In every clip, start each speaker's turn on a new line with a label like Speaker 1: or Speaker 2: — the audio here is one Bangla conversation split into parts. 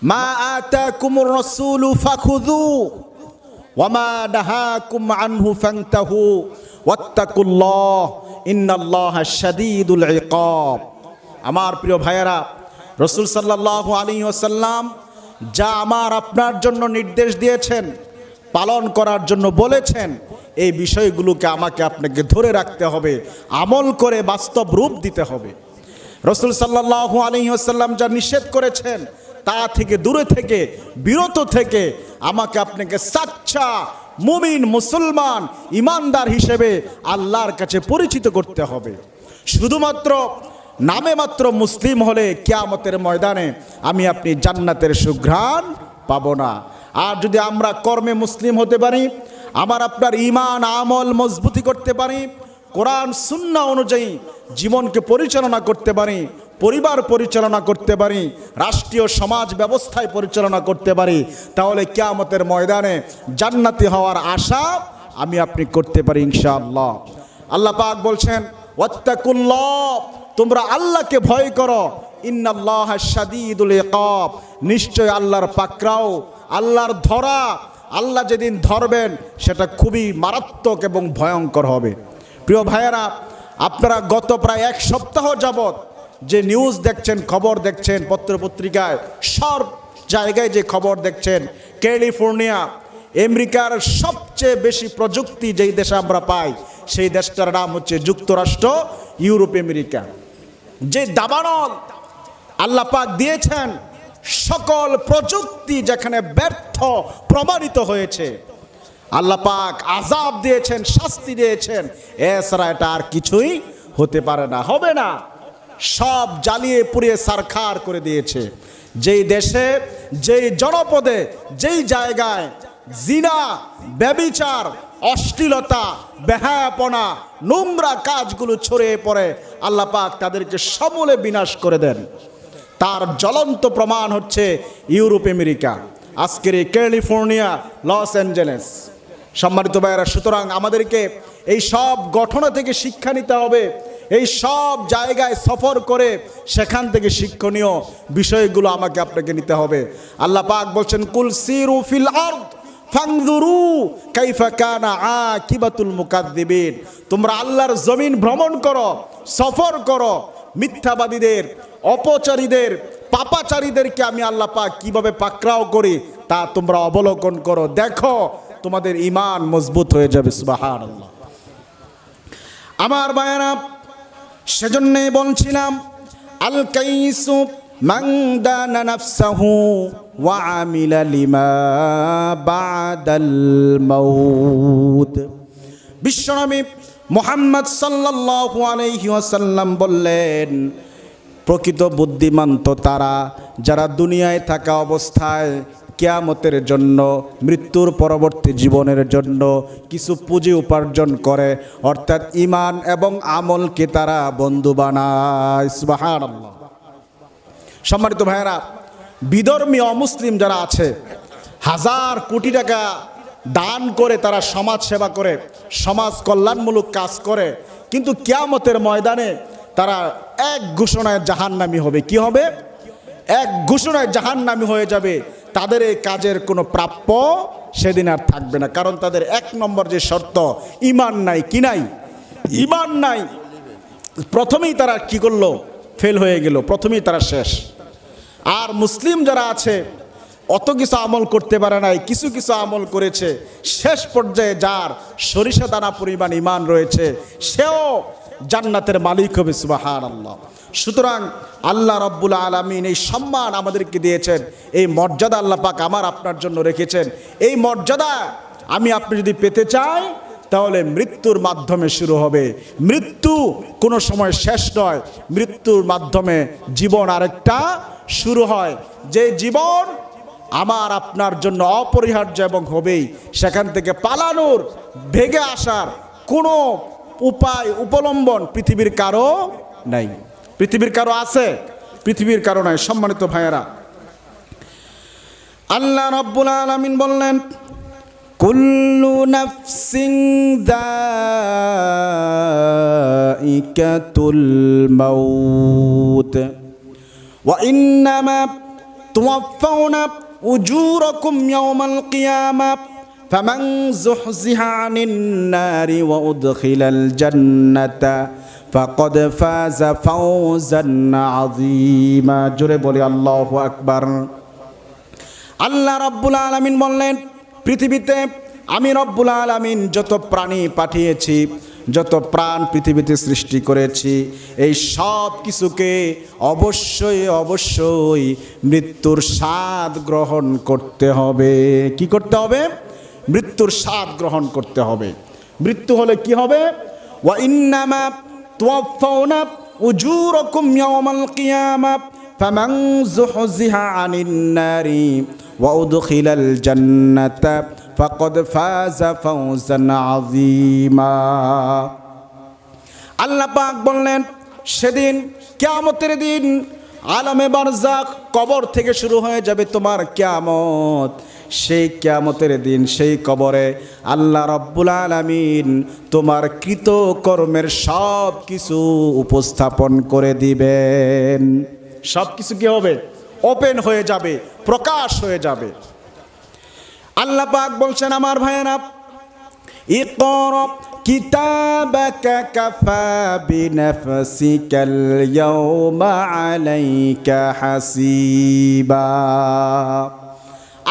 Speaker 1: মা আতাকুমুর রাসূলু ফাখুযু ওয়া মা নাহাকুম আনহু ফান্তাহু ওয়াত্তাকুল্লাহ ইন্নাল্লাহা শাদীদুল ইকাব। আমার প্রিয় ভাইয়েরা, রাসূল সাল্লাল্লাহু আলাইহি ওয়াসাল্লাম যা আমার আপনার জন্য নির্দেশ দিয়েছেন, পালন করার জন্য বলেছেন, এই বিষয়গুলোকে আমাকে আপনাকে ধরে রাখতে হবে, আমল করে বাস্তব রূপ দিতে হবে। রাসূল সাল্লাল্লাহু আলাইহি ওয়াসাল্লাম যা নিষেধ করেছেন তা থেকে দূরে থেকে বিরত থেকে আমাকে আপনাকে সাচ্চা মুমিন মুসলমান ইমানদার হিসেবে আল্লাহর কাছে পরিচিত করতে হবে। শুধুমাত্র নামে মাত্র মুসলিম হলে কিয়ামতের ময়দানে আমি আপনি জান্নাতের সুঘ্রাণ পাবো না। আর যদি আমরা কর্মে মুসলিম হতে পারি, আমার আপনার ঈমান আমল মজবুতি করতে পারি, কোরআন সুন্নাহ অনুযায়ী জীবনকে পরিচালনা করতে পারি, পরিবার পরিচালনা করতে পারি, রাষ্ট্রীয় সমাজ ব্যবস্থায় পরিচালনা করতে পারি, তাহলে কিয়ামতের ময়দানে জান্নাতি হওয়ার আশা আমি আপনি করতে পারি ইনশাআল্লাহ। আল্লাহ পাক বলছেন ওয়াত্তাকুল্লাহ, তোমরা আল্লাহকে ভয় করো, ইন্নাল্লাহা শাদীদুল ইকাব, নিশ্চয় আল্লাহর পাকড়াও, আল্লাহর ধরা, আল্লাহ যেদিন ধরবেন সেটা খুবই মারাত্মক এবং ভয়ঙ্কর হবে। প্রিয় ভাইয়েরা, আপনারা গত প্রায় এক সপ্তাহ যাবৎ যে নিউজ দেখছেন, খবর দেখছেন পত্রপত্রিকায়, সব জায়গায় যে খবর দেখছেন, ক্যালিফোর্নিয়া, আমেরিকার সবচেয়ে বেশি প্রযুক্তি যেই দেশে আমরা পাই সেই দেশটার নাম হচ্ছে যুক্তরাষ্ট্র, ইউরোপ, আমেরিকা। যে দাবানল আল্লাহ পাক দিয়েছেন, সকল প্রযুক্তি যেখানে ব্যর্থ প্রমাণিত হয়েছে, আল্লাহ পাক আযাব দিয়েছেন, শাস্তি দিয়েছেন, এছাড়া এটা আর কিছুই হতে পারে না, হবে না। সব জ্বালিয়ে পুড়িয়ে ছারখার করে দিয়েছে। যেই দেশে, যেই জনপদে, যেই জায়গায় জিনা, ব্যভিচার, অশ্লীলতা, বেহায়াপনা, নোংরা কাজগুলো ছড়িয়ে পড়ে, আল্লাহ পাক তাদেরকে সমূলে বিনাশ করে দেন। তার জ্বলন্ত প্রমাণ হচ্ছে ইউরোপ, আমেরিকা, আজকের এই ক্যালিফোর্নিয়া, লস অ্যাঞ্জেলেস। সম্মানিত ভাইয়েরা, সুতরাং আমাদেরকে এই সব ঘটনা থেকে শিক্ষা নিতে হবে, এই সব জায়গায় সফর করে সেখান থেকে শিক্ষণীয় বিষয়গুলো আমাকে আপনাকে নিতে হবে। আল্লাহ পাক বলছেন কুল সিরু ফিল আরদ ফানজুরু কাইফা কানা আকিবাতুল মুকাদ্দিবিন, তোমরা আল্লাহর জমিন ভ্রমণ করো, সফর করো, মিথ্যাবাদীদের, অপচারীদের, পাপাচারীদেরকে আমি আল্লাহ পাক কিভাবে পাকড়াও করি তা তোমরা অবলোকন করো, দেখো, তোমাদের ঈমান মজবুত হয়ে যাবে। সুবহানাল্লাহ। আমার ভাইয়েরা, সেজন্যই বলছিলাম আল কাইসু মান দানা নাফসাহু ওয়া আমিলা লিমা বাদাল মাউত। বিশ্বনবী মুহাম্মদ সাল্লাল্লাহু আলাইহি ওয়াসাল্লাম বললেন, প্রকৃত বুদ্ধিমান তো তারা যারা দুনিয়ায় থাকা অবস্থায় কিয়ামতের জন্য, মৃত্যুর পরবর্তী জীবনের জন্য কিছু পুঁজি উপার্জন করে, অর্থাৎ ঈমান এবং আমলকে তারা বন্ধু বানায়। সুবহানাল্লাহ। সম্মানিত ভাইয়েরা, বিধর্মী অমুসলিম যারা আছে, হাজার কোটি টাকা দান করে তারা সমাজ সেবা করে, সমাজ কল্যাণমূলক কাজ করে, কিন্তু কিয়ামতের ময়দানে তারা এক ঘোষণায় জাহান্নামী হবে। কি হবে? এক ঘোষণায় জাহান্নামী হয়ে যাবে। তাদের এই কাজের কোনো প্রাপ্য সেদিন আর থাকবে না, কারণ তাদের এক নম্বর যে শর্ত, ঈমান নাই। কি নাই? ঈমান নাই। প্রথমেই তারা কি করলো? ফেল হয়ে গেল, প্রথমেই তারা শেষ। আর মুসলিম যারা আছে অত কিছু আমল করতে পারে নাই, কিছু কিছু আমল করেছে, শেষ পর্যায়ে যার সরিষা দানা পরিমাণ ঈমান রয়েছে সেও জান্নাতের মালিক হবে। সুবহানাল্লাহ। সুতরাং আল্লাহ রাব্বুল আলামিন এই সম্মান আমাদেরকে দিয়েছেন, এই মর্যাদা আল্লাহ পাক আমার আপনার জন্য রেখেছেন। এই মর্যাদা আমি আপনি যদি পেতে চাই তাহলে মৃত্যুর মাধ্যমে শুরু হবে। মৃত্যু কোনো সময় শেষ নয়, মৃত্যুর মাধ্যমে জীবন আরেকটা শুরু হয়। যে জীবন আমার আপনার জন্য অপরিহার্য এবং হবেই, সেখান থেকে পালানোর, ভেগে আসার কোনো উপায় উপলম্বন পৃথিবীর কারো নাই। পৃথিবীর কারো আছে? পৃথিবীর কারো নাই। সম্মানিত ভাইয়েরা, আল্লাহ রাব্বুল আলামিন বললেন কুল্লু নাফসিন যায়িকাতুল মাউত ওয়া ইন্নামা তুওয়াফাউনা উজুরাকুম ইয়াওমাল কিয়ামা ফামান যুহজিহা আনিন নারি ওয়া উদখিলাল জান্নাতা ফাকাদ ফাযা ফাওজান আযীমা। জোরে বলি আল্লাহু আকবার। আল্লাহ রাব্বুল আলামিন বললেন, পৃথিবীতে আমি রব্বুল আলামিন যত প্রাণী পাঠিয়েছি, যত প্রাণ পৃথিবীতে সৃষ্টি করেছি, এই সব কিছুকে অবশ্যই অবশ্যই মৃত্যুর স্বাদ গ্রহণ করতে হবে। কি করতে হবে? মৃত্যুর স্বাদ গ্রহণ করতে হবে। মৃত্যু হলে কি হবে? ওয়া ইন্নামা তুওয়াফাউনা উজুরাকুম ইয়াওমাল কিয়ামা ফামান যুহজিহা আনিন নারি ওয়া উদখিলাল জান্নাতা ফাকাদ ফাযা ফাওজান আযীমা। আল্লাহ পাক বললেন, সেদিন কিয়ামতের দিন আলামে বারজাখ, কবর থেকে শুরু হয়ে যাবে তোমার কিয়ামত। সেই কিয়ামতের দিন সেই কবরে আল্লাহ রাব্বুল আলামিন তোমার কৃতকর্মের সব কিছু উপস্থাপন করে দিবেন। সব কিছু কি হবে? ওপেন হয়ে যাবে, প্রকাশ হয়ে যাবে। আল্লাহ পাক বলছেন, আমার ভাইয়েরা, ইকরা কিতাবাকা কাফা বিনাফসিকাল ইয়াওমা আলাইকা হাসিবা।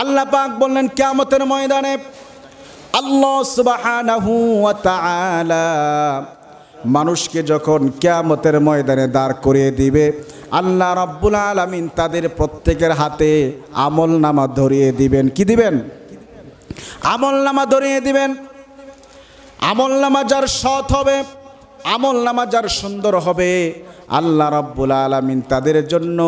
Speaker 1: আল্লাহ পাক বললেন, কিয়ামতের ময়দানে আল্লাহ সুবহানাহু ওয়া তাআলা মানুষকে যখন কিয়ামতের ময়দানে দাঁড় করিয়ে দিবে, আল্লাহ রাব্বুল আলামিন তাদের প্রত্যেকের হাতে আমলনামা ধরিয়ে দিবেন। কি দিবেন? আমলনামা ধরিয়ে দিবেন। আমলনামা যার সৎ হবে, আমলনামা যার সুন্দর হবে, আল্লাহ রাব্বুল আলামিন তাদের জন্য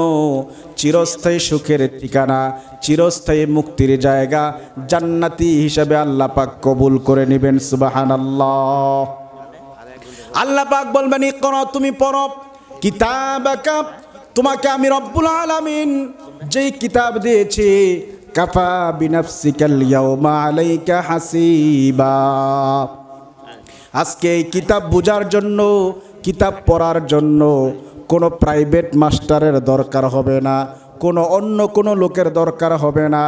Speaker 1: চিরস্থায়ী সুখের ঠিকানা, চিরস্থায়ী মুক্তির জায়গা জান্নাতি হিসাবে আল্লাহ পাক কবুল করে নেবেন। সুবহানাল্লাহ। আল্লাহ পাক বলবেন, ইকরা, তুমি পড়ো, কিতাবাকা, তোমাকে আমি রব্বুল আলামিন যেই কিতাব দিয়েছি, কাফা বিনাফসিকাল ইয়াওমা আলাইকা হাসিবা। আজকে এই কিতাব বোঝার জন্য, কিতাব পড়ার জন্য কোনো প্রাইভেট মাস্টারের দরকার হবে না, কোনো অন্য কোনো লোকের দরকার হবে না।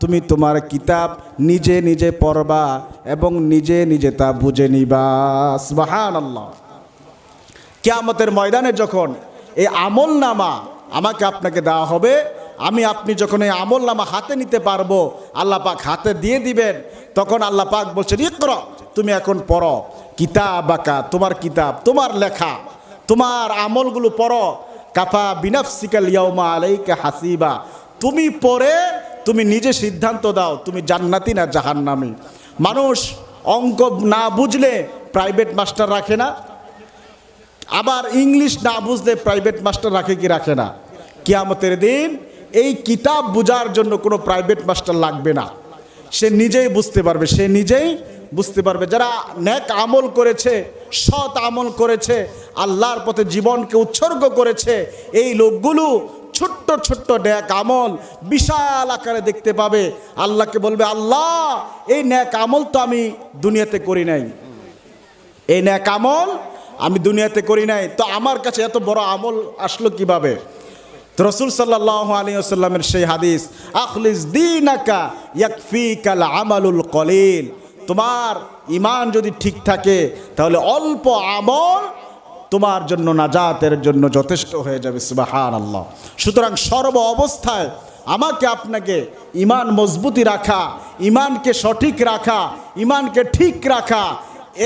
Speaker 1: তুমি তোমার কিতাব নিজে নিজে পড়বা এবং নিজে নিজে তা বুঝে নিবা। সুবহানাল্লাহ। কিয়ামতের ময়দানে যখন এই আমলনামা আমাকে আপনাকে দেওয়া হবে, আপনি যখন এই আমলনামা হাতে নিতে পারবো, আল্লাহ পাক হাতে দিয়ে দিবেন, তখন আল্লাহ পাক বলছেন, ইকরা, তুমি এখন পড়ো কিতাবাকা, তোমার কিতাব, তোমার লেখা, তোমার আমলগুলো পড়ো। কাফা বিনাফসিকাল ইয়াওমা আলাইকা হাসিবা। তুমি পড়ে তুমি নিজে সিদ্ধান্ত দাও, তুমি জান্নাতি না জাহান্নামী। মানুষ অঙ্ক না বুঝলে প্রাইভেট মাস্টার রাখে না, আবার ইংলিশ না বুঝলে প্রাইভেট মাস্টার রাখে কি রাখে না? কিয়ামতের দিন এই কিতাব বোঝার জন্য কোনো প্রাইভেট মাস্টার লাগবে না, সে নিজেই বুঝতে পারবে, সে নিজেই বুঝতে পারবে। যারা নেক আমল করেছে, সৎ আমল করেছে, আল্লাহর পথে জীবনকে উৎসর্গ করেছে, এই লোকগুলো ছোট্ট ছোট্ট নেক আমল বিশাল আকারে দেখতে পাবে। আল্লাহকে বলবে, আল্লাহ, এই নেক আমল তো আমি দুনিয়াতে করি নাই, এই নেক আমল আমি দুনিয়াতে করি নাই, তো আমার কাছে এত বড় আমল আসলো কিভাবে? রাসূল সাল্লাল্লাহু আলাইহি ওয়াসাল্লামের সেই হাদিস, আখলিস দীনাকা ইয়াকফিকাল আমালুল কলিল। তোমার ঈমান যদি ঠিক থাকে তাহলে অল্প আমল তোমার জন্য নাজাতের জন্য যথেষ্ট হয়ে যাবে। সুবহানাল্লাহ। সুতরাং সর্ব অবস্থায় আমাকে আপনাকে ঈমান মজবুতি রাখা, ঈমানকে সঠিক রাখা, ঈমানকে ঠিক রাখা,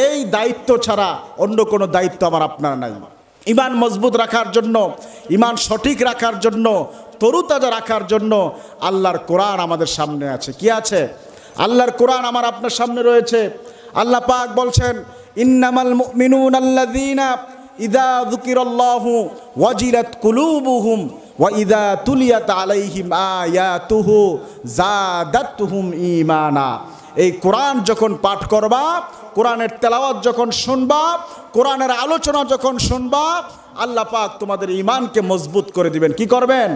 Speaker 1: এই দায়িত্ব ছাড়া অন্য কোনো দায়িত্ব আমার আপনার নাই। ঈমান মজবুত রাখার জন্য, ঈমান সঠিক রাখার জন্য, তরুতাজা রাখার জন্য আল্লাহর কোরআন আমাদের সামনে আছে। কি আছে? আল্লাহর কোরআন আমার আপনার সামনে রয়েছে। আল্লাহ পাক বলছেন, ইন্নামাল মুমিনুনা আল্লাযীনা ইযা যুকিরাল্লাহু ওয়াজিলাত কুলুবুহুম ওয়া ইযা তুলিয়াত আলাইহিম আয়াতুহু যাদাতুহুম ঈমানা। এই কোরআন যখন পাঠ করবা, কোরআনের তেলাওয়াত যখন শুনবা, কোরআনের আলোচনা যখন শুনবা, আল্লাহ পাক তোমাদের ঈমানকে মজবুত করে দিবেন। কি করবেন?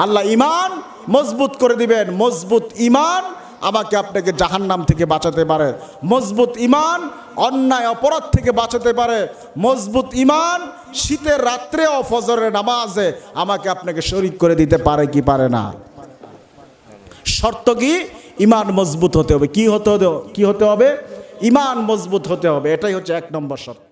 Speaker 1: আল্লাহ ঈমান মজবুত করে দিবেন। মজবুত ঈমান আমাকে আপনাকে জাহান্নাম থেকে বাঁচাতে পারে, মজবুত ঈমান অন্যায় অপরাধ থেকে বাঁচাতে পারে, মজবুত ঈমান শীতের রাত্রে ও ফজরের নামাজে আমাকে আপনাকে শরীক করে দিতে পারে কি পারে না? শর্ত কি? ইমান মজবুত হতে হবে। কি হতে হবে? ইমান মজবুত হতে হবে। এটাই হচ্ছে 1 নম্বর শর্ত।